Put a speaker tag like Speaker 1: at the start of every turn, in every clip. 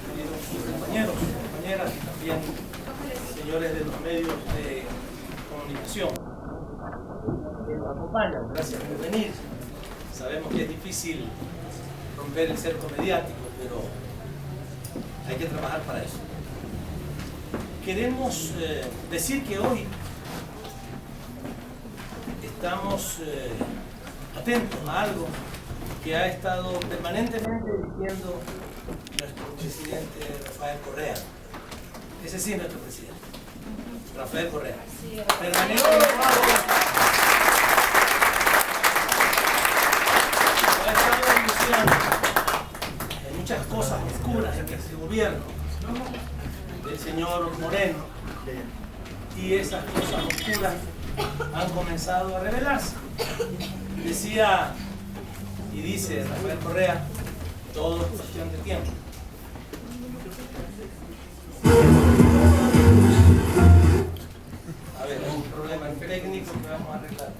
Speaker 1: queridos compañeros, compañeras y también señores de los medios de comunicación que nos acompañan. Gracias por venir. Sabemos que es difícil romper el cerco mediático, pero hay que trabajar para eso. Queremos decir que hoy estamos atentos a algo que ha estado permanentemente diciendo nuestro presidente Rafael Correa. Ese sí es nuestro presidente, Rafael Correa. Sí, permanentemente ha estado denunciando muchas cosas oscuras en este gobierno del señor Moreno, y esas cosas oscuras han comenzado a revelarse. Decía y dice Rafael Correa, todo es cuestión de tiempo. A ver, hay un problema técnico que vamos a arreglar.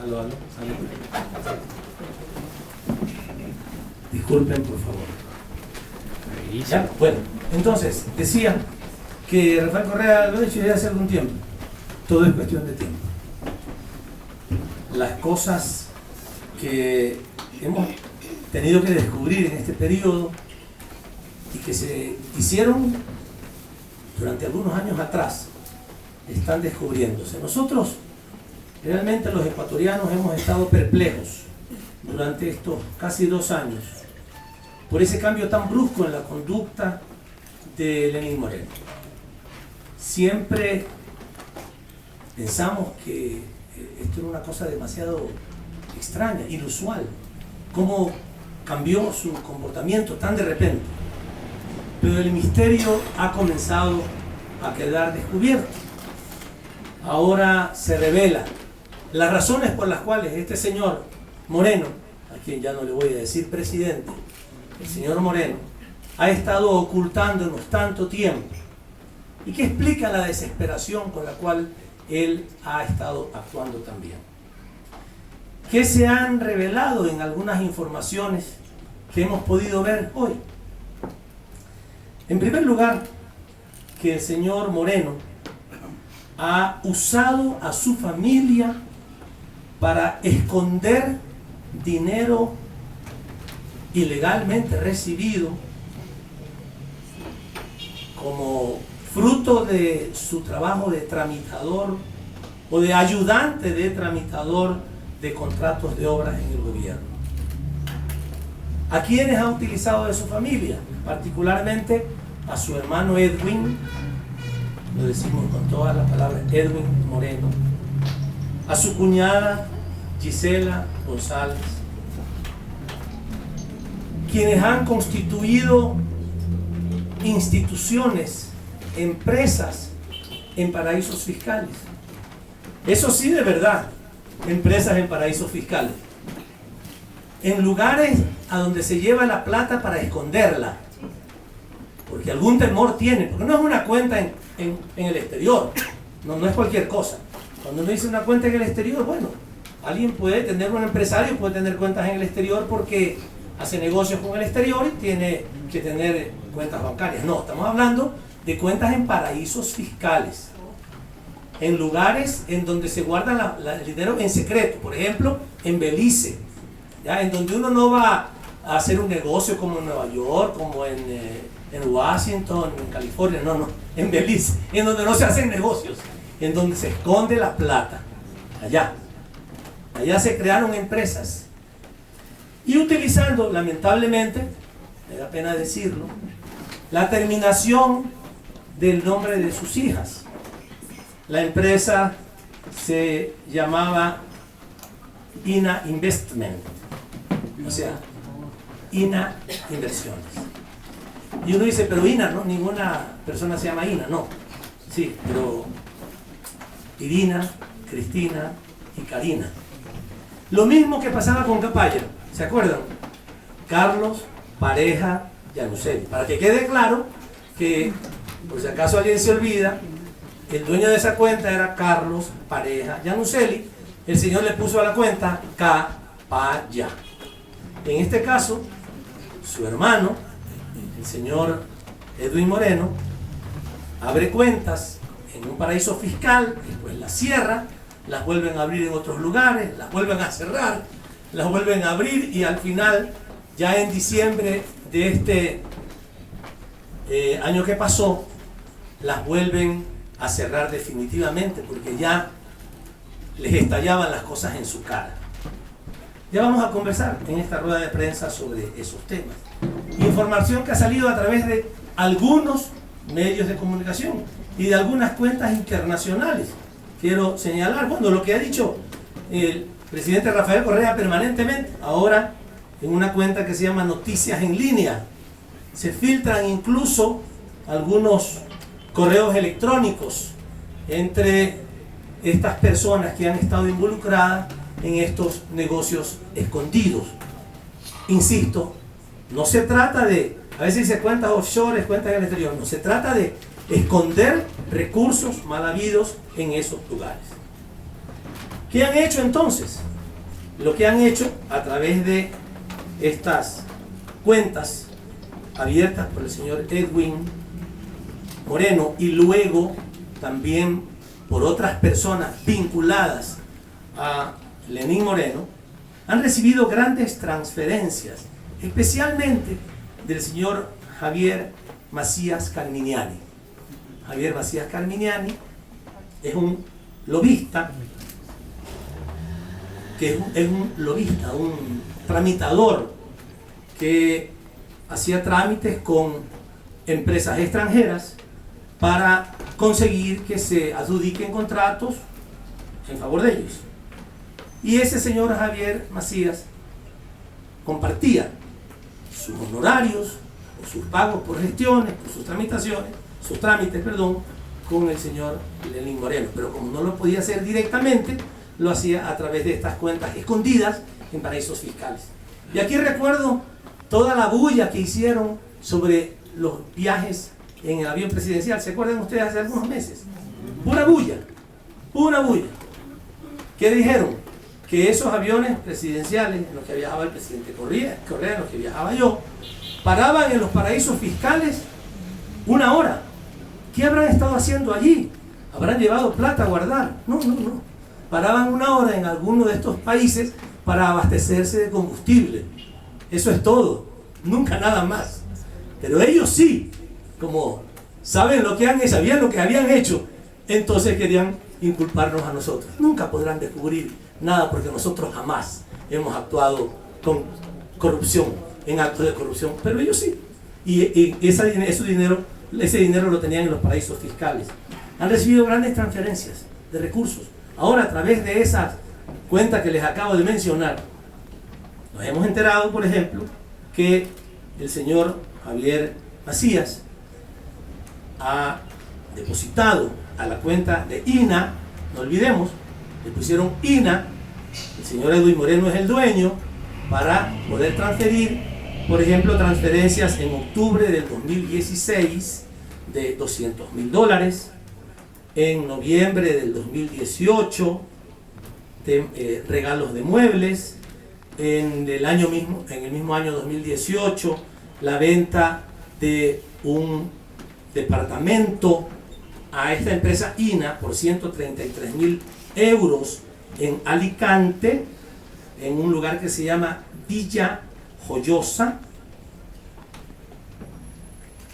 Speaker 1: Aló, aló. Disculpen, por favor. Ya, bueno, entonces, decía que Rafael Correa lo ha dicho ya hace algún tiempo. Todo es cuestión de tiempo. Las cosas que hemos tenido que descubrir en este periodo y que se hicieron durante algunos años atrás, están descubriéndose. Nosotros, realmente los ecuatorianos, hemos estado perplejos durante estos casi 2 años por ese cambio tan brusco en la conducta de Lenín Moreno. Siempre pensamos que esto era una cosa demasiado extraña, inusual, cómo cambió su comportamiento tan de repente. Pero el misterio ha comenzado a quedar descubierto. Ahora se revela las razones por las cuales este señor Moreno, a quien ya no le voy a decir presidente, el señor Moreno, ha estado ocultándonos tanto tiempo, y que explica la desesperación con la cual él ha estado actuando también. ¿Qué se han revelado en algunas informaciones que hemos podido ver hoy? En primer lugar, que el señor Moreno ha usado a su familia para esconder dinero ilegalmente recibido como fruto de su trabajo de tramitador o de ayudante de tramitador de contratos de obras en el gobierno. ¿A quiénes ha utilizado de su familia? Particularmente a su hermano Edwin, lo decimos con todas las palabras, Edwin Moreno, a su cuñada Gisela González, quienes han constituido instituciones, empresas en paraísos fiscales. Eso sí, de verdad, empresas en paraísos fiscales, en lugares a donde se lleva la plata para esconderla, porque algún temor tiene, porque no es una cuenta en el exterior, no es cualquier cosa. Cuando uno dice una cuenta en el exterior, bueno, alguien puede tener, un empresario puede tener cuentas en el exterior porque hace negocios con el exterior y tiene que tener cuentas bancarias. No, estamos hablando de cuentas en paraísos fiscales, en lugares en donde se guarda el dinero en secreto, por ejemplo, en Belice, ¿ya? En donde uno no va a hacer un negocio como en Nueva York, como en Washington, en California, no, en Belice, en donde no se hacen negocios, en donde se esconde la plata, allá se crearon empresas, y utilizando, lamentablemente, me da pena decirlo, la terminación del nombre de sus hijas. La empresa se llamaba INA Investment, o sea, INA Inversiones. Y uno dice, pero INA, ¿no? Ninguna persona se llama INA, no. Sí, pero Irina, Cristina y Karina. Lo mismo que pasaba con Capaya, ¿se acuerdan? Carlos, Pareja, Yanuceli. Para que quede claro que, por si acaso alguien se olvida, el dueño de esa cuenta era Carlos Pareja Yanuseli. El señor le puso a la cuenta Capaya. En este caso, su hermano, el señor Edwin Moreno, abre cuentas en un paraíso fiscal, después las cierra, las vuelven a abrir en otros lugares, las vuelven a cerrar, las vuelven a abrir y al final, ya en diciembre de este año que pasó, las vuelven a cerrar definitivamente porque ya les estallaban las cosas en su cara. Ya vamos a conversar en esta rueda de prensa sobre esos temas. Información que ha salido a través de algunos medios de comunicación y de algunas cuentas internacionales. Quiero señalar, bueno, lo que ha dicho el presidente Rafael Correa permanentemente, ahora en una cuenta que se llama Noticias en Línea. Se filtran incluso algunos correos electrónicos entre estas personas que han estado involucradas en estos negocios escondidos. Insisto, no se trata de, a veces dice cuentas offshore, cuentas en el exterior, no, se trata de esconder recursos mal habidos en esos lugares. ¿Qué han hecho entonces? Lo que han hecho a través de estas cuentas abiertas por el señor Edwin Moreno y luego también por otras personas vinculadas a Lenín Moreno, han recibido grandes transferencias, especialmente del señor Javier Macías Carminiani. Javier Macías Carminiani es un lobista, un tramitador que hacía trámites con empresas extranjeras para conseguir que se adjudiquen contratos en favor de ellos. Y ese señor Javier Macías compartía sus honorarios, o sus pagos por gestiones, por sus trámites, con el señor Lenín Moreno. Pero como no lo podía hacer directamente, lo hacía a través de estas cuentas escondidas en paraísos fiscales. Y aquí recuerdo toda la bulla que hicieron sobre los viajes en el avión presidencial. ¿Se acuerdan ustedes hace algunos meses? Pura bulla. ¿Qué dijeron? Que esos aviones presidenciales en los que viajaba el presidente Correa, en los que viajaba yo, paraban en los paraísos fiscales 1 hora. ¿Qué habrán estado haciendo allí? ¿Habrán llevado plata a guardar? No. Paraban 1 hora en alguno de estos países para abastecerse de combustible. Eso es todo. Nunca nada más. Pero ellos sí, como sabían lo que habían hecho, entonces querían inculparnos a nosotros. Nunca podrán descubrir nada porque nosotros jamás hemos actuado con corrupción, en actos de corrupción, pero ellos sí. Y ese dinero lo tenían en los paraísos fiscales. Han recibido grandes transferencias de recursos. Ahora, a través de esas cuentas que les acabo de mencionar, nos hemos enterado, por ejemplo, que el señor Javier Macías ha depositado a la cuenta de INA, no olvidemos, le pusieron INA, el señor Edwin Moreno es el dueño, para poder transferir, por ejemplo, transferencias en octubre del 2016 de $200,000, en noviembre del 2018 regalos de muebles, en el mismo año 2018 la venta de un departamento a esta empresa INA por 133,000 euros en Alicante, en un lugar que se llama Villa Joyosa,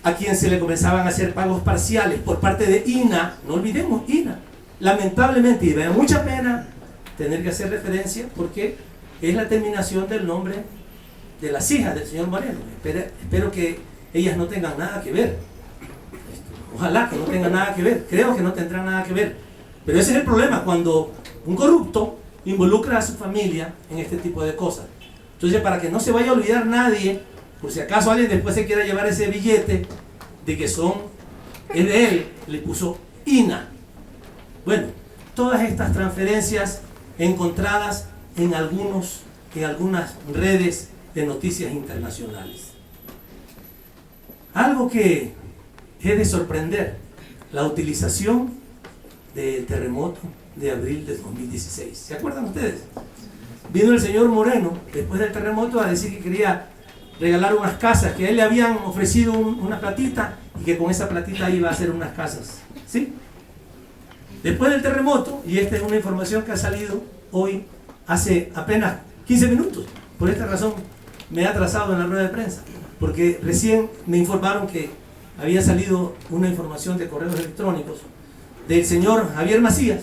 Speaker 1: a quien se le comenzaban a hacer pagos parciales por parte de INA. No olvidemos INA, lamentablemente, y me da mucha pena tener que hacer referencia porque es la terminación del nombre de las hijas del señor Moreno. Espero que ellas no tengan nada que ver. Ojalá que no tengan nada que ver. Creo que no tendrán nada que ver. Pero ese es el problema cuando un corrupto involucra a su familia en este tipo de cosas. Entonces, para que no se vaya a olvidar nadie, por si acaso alguien después se quiera llevar ese billete de que es de él, le puso INA. Bueno, todas estas transferencias encontradas en algunas redes de noticias internacionales. Algo que es de sorprender, la utilización del terremoto de abril de 2016. ¿Se acuerdan ustedes? Vino el señor Moreno, después del terremoto, a decir que quería regalar unas casas, que a él le habían ofrecido una platita y que con esa platita iba a hacer unas casas. ¿Sí? Después del terremoto, y esta es una información que ha salido hoy, hace apenas 15 minutos, por esta razón me he atrasado en la rueda de prensa, porque recién me informaron que había salido una información de correos electrónicos del señor Javier Macías,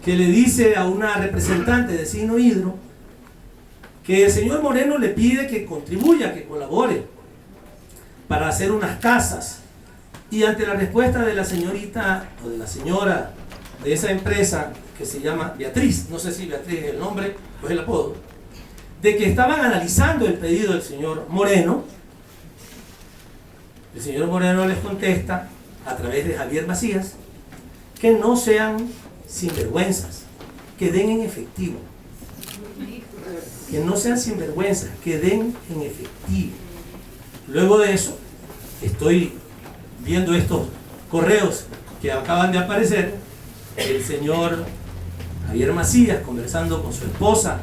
Speaker 1: que le dice a una representante de Signo Hidro que el señor Moreno le pide que contribuya, que colabore para hacer unas casas. Y ante la respuesta de la señorita o de la señora de esa empresa, que se llama Beatriz, no sé si Beatriz es el nombre o es el apodo, de que estaban analizando el pedido del señor Moreno, el señor Moreno les contesta a través de Javier Macías que no sean sinvergüenzas, que den en efectivo. Que no sean sinvergüenzas, que den en efectivo. Luego de eso, estoy viendo estos correos que acaban de aparecer, el señor Javier Macías conversando con su esposa,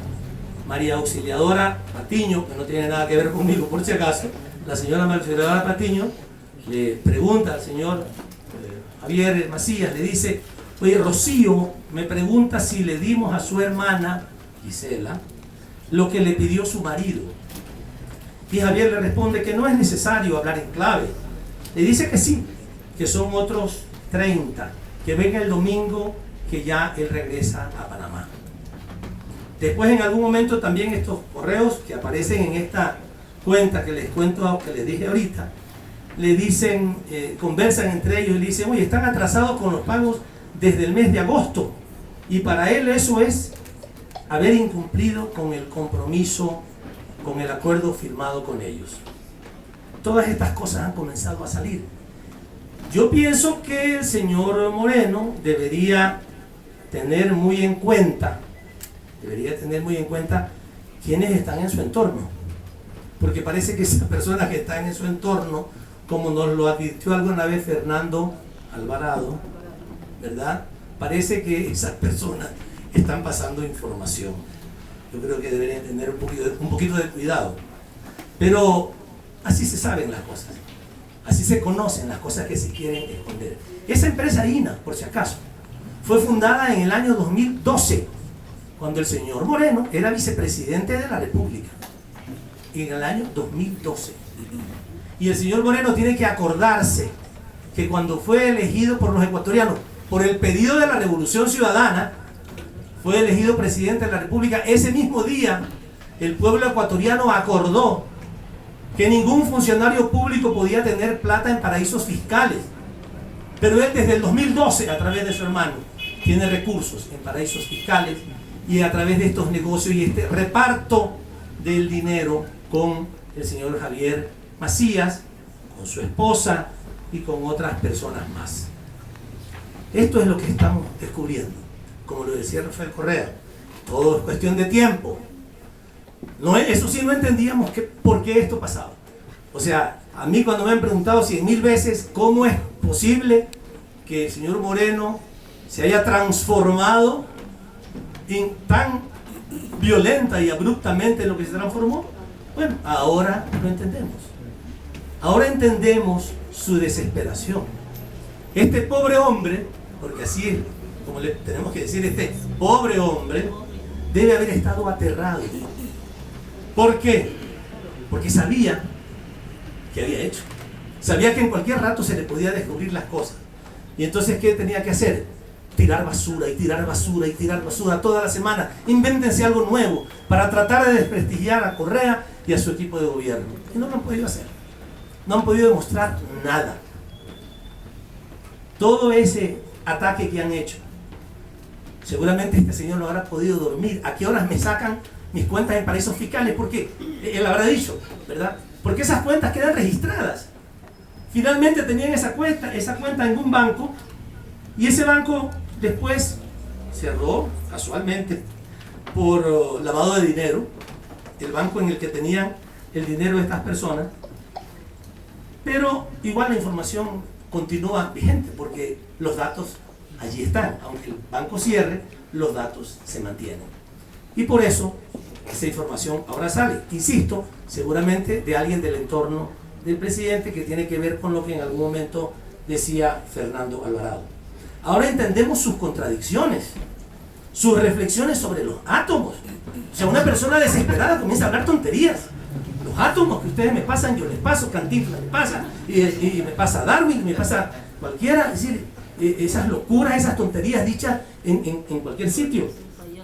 Speaker 1: María Auxiliadora Patiño, que no tiene nada que ver conmigo por si acaso. La señora María Auxiliadora Patiño le pregunta al señor Javier Macías, le dice: oye, Rocío me pregunta si le dimos a su hermana Gisela lo que le pidió su marido. Y Javier le responde que no es necesario hablar en clave. Le dice que sí, que son otros 30, que venga el domingo, que ya él regresa a Panamá. Después, en algún momento, también estos correos que aparecen en esta cuenta que les cuento, que les dije ahorita, le dicen, conversan entre ellos y le dicen: oye, están atrasados con los pagos desde el mes de agosto, y para él eso es haber incumplido con el compromiso, con el acuerdo firmado con ellos. Todas estas cosas han comenzado a salir. Yo pienso que el señor Moreno debería tener muy en cuenta quiénes están en su entorno, porque parece que esas personas que están en su entorno, como nos lo advirtió alguna vez Fernando Alvarado, ¿verdad? Parece que esas personas están pasando información. Yo creo que deberían tener un poquito de cuidado. Pero así se saben las cosas. Así se conocen las cosas que se quieren esconder. Esa empresa INA, por si acaso, fue fundada en el año 2012, cuando el señor Moreno era vicepresidente de la República. En el año 2012. Y el señor Moreno tiene que acordarse que cuando fue elegido por los ecuatorianos, por el pedido de la Revolución Ciudadana, fue elegido presidente de la República. Ese mismo día, el pueblo ecuatoriano acordó que ningún funcionario público podía tener plata en paraísos fiscales. Pero él, desde el 2012, a través de su hermano, tiene recursos en paraísos fiscales, y a través de estos negocios y este reparto del dinero con el señor Javier Macías, con su esposa y con otras personas más. Esto es lo que estamos descubriendo. Como lo decía Rafael Correa, todo es cuestión de tiempo. No, eso sí, no entendíamos por qué esto pasaba. O sea, a mí cuando me han preguntado 100,000 veces cómo es posible que el señor Moreno se haya transformado en tan violenta y abruptamente en lo que se transformó, bueno, ahora lo entendemos. Ahora entendemos su desesperación. Este pobre hombre, porque así es como le tenemos que decir, este pobre hombre debe haber estado aterrado. ¿Por qué? Porque sabía que había hecho. Sabía que en cualquier rato se le podía descubrir las cosas. Y entonces, ¿qué tenía que hacer? Tirar basura y tirar basura y tirar basura toda la semana. Invéntense algo nuevo para tratar de desprestigiar a Correa y a su equipo de gobierno. Y no lo han podido hacer. No han podido demostrar nada. Todo ese ataque que han hecho, seguramente este señor no habrá podido dormir. ¿A qué horas me sacan mis cuentas en paraísos fiscales? Porque él habrá dicho, ¿verdad? Porque esas cuentas quedan registradas. Finalmente tenían esa cuenta en un banco, y ese banco después cerró casualmente por lavado de dinero, el banco en el que tenían el dinero de estas personas. Pero igual la información continúa vigente porque los datos allí están. Aunque el banco cierre, los datos se mantienen. Y por eso esa información ahora sale, insisto, seguramente de alguien del entorno del presidente, que tiene que ver con lo que en algún momento decía Fernando Alvarado. Ahora entendemos sus contradicciones, sus reflexiones sobre los átomos. O sea, una persona desesperada comienza a hablar tonterías. Los átomos que ustedes me pasan, yo les paso, Cantinflas me pasa, y me pasa Darwin, me pasa cualquiera. Es decir, esas locuras, esas tonterías dichas en cualquier sitio.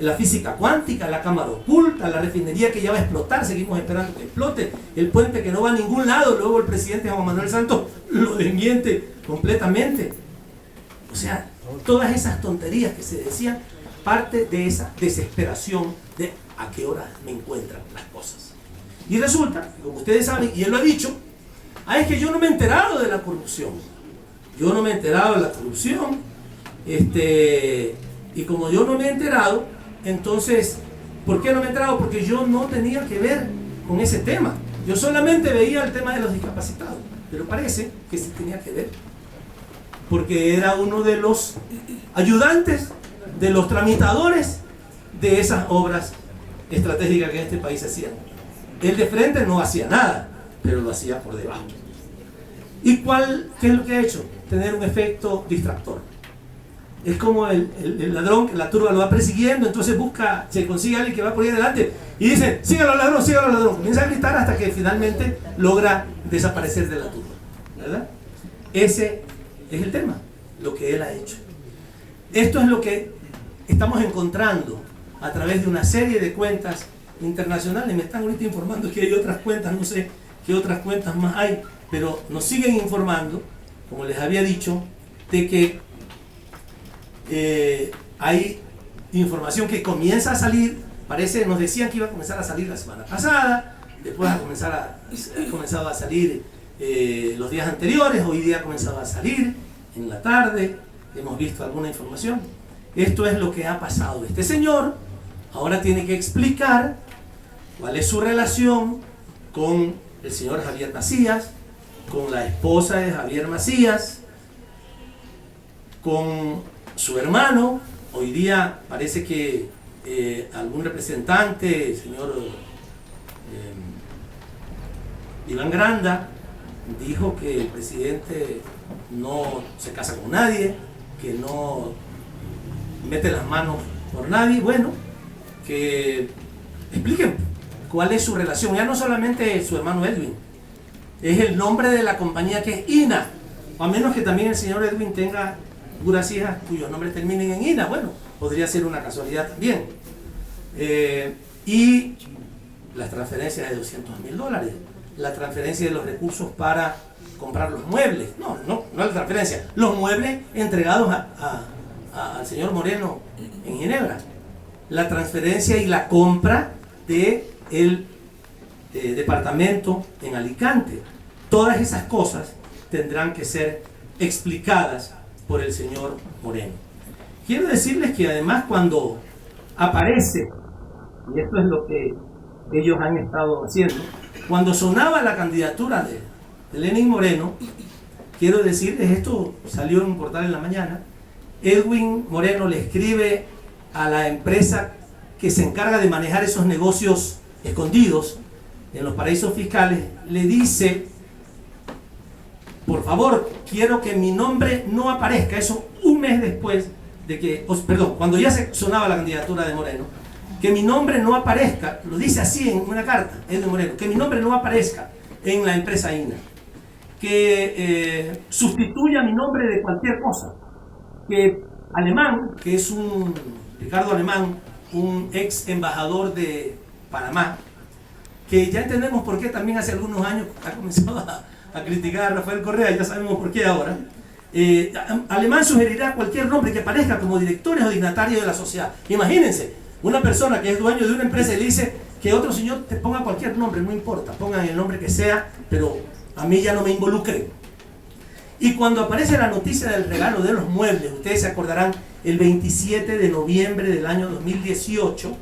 Speaker 1: La física cuántica, la cámara oculta, la refinería que ya va a explotar, seguimos esperando que explote, el puente que no va a ningún lado, luego el presidente Juan Manuel Santos lo desmiente completamente. O sea, todas esas tonterías que se decían, parte de esa desesperación de a qué hora me encuentran las cosas. Y resulta, como ustedes saben, y él lo ha dicho, es que yo no me he enterado de la corrupción. Yo no me he enterado de la corrupción, y como yo no me he enterado, entonces, ¿por qué no me he enterado? Porque yo no tenía que ver con ese tema. Yo solamente veía el tema de los discapacitados, pero parece que sí tenía que ver, porque era uno de los ayudantes, de los tramitadores de esas obras estratégicas que en este país se hacían. Él de frente no hacía nada, pero lo hacía por debajo. ¿Y qué es lo que ha hecho? Tener un efecto distractor. Es como el ladrón, que la turba lo va persiguiendo, entonces se consigue a alguien que va por ahí adelante y dice, sígalo ladrón, sígalo ladrón. Comienza a gritar hasta que finalmente logra desaparecer de la turba, ¿verdad? Ese es el tema, lo que él ha hecho. Esto es lo que estamos encontrando a través de una serie de cuentas internacionales. Me están ahorita informando que hay otras cuentas, no sé qué otras cuentas más hay, pero nos siguen informando, como les había dicho, de que hay información que comienza a salir. Nos decían que iba a comenzar a salir la semana pasada, después ha comenzado a salir los días anteriores, hoy día ha comenzado a salir en la tarde, hemos visto alguna información. Esto es lo que ha pasado. Este señor ahora tiene que explicar cuál es su relación con el señor Javier Macías, con la esposa de Javier Macías, con su hermano. Hoy día parece que algún representante, el señor Iván Granda, dijo que el presidente no se casa con nadie, que no mete las manos por nadie. Bueno, que expliquen cuál es su relación. Ya no solamente su hermano Edwin, es el nombre de la compañía, que es INA, o a menos que también el señor Edwin tenga puras hijas cuyos nombres terminen en INA. Bueno, podría ser una casualidad también. Y las transferencias de $200,000, la transferencia de los recursos para comprar los muebles, no la transferencia, los muebles entregados al señor Moreno en Ginebra, la transferencia y la compra del departamento en Alicante. Todas esas cosas tendrán que ser explicadas por el señor Moreno. Quiero decirles que además, cuando aparece, y esto es lo que ellos han estado haciendo, cuando sonaba la candidatura de Lenín Moreno, quiero decirles, esto salió en un portal en la mañana, Edwin Moreno le escribe a la empresa que se encarga de manejar esos negocios escondidos en los paraísos fiscales, le dice: por favor, quiero que mi nombre no aparezca. Eso un mes después de que, cuando ya se sonaba la candidatura de Moreno, que mi nombre no aparezca, lo dice así en una carta, Edwin Moreno, que mi nombre no aparezca en la empresa INA, que sustituya mi nombre de cualquier cosa, que Alemán, que es Ricardo Alemán, un ex embajador de Panamá, que ya entendemos por qué también hace algunos años ha comenzado a criticar a Rafael Correa, ya sabemos por qué ahora. Alemán sugerirá cualquier nombre que aparezca como directores o dignatarios de la sociedad. Imagínense, una persona que es dueño de una empresa y le dice que otro señor te ponga cualquier nombre, no importa, pongan el nombre que sea, pero a mí ya no me involucren. Y cuando aparece la noticia del regalo de los muebles, ustedes se acordarán, el 27 de noviembre del año 2018,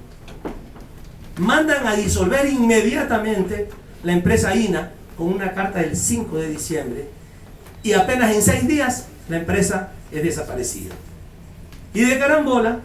Speaker 1: mandan a disolver inmediatamente la empresa INA con una carta del 5 de diciembre, y apenas en 6 días la empresa es desaparecida. Y de carambola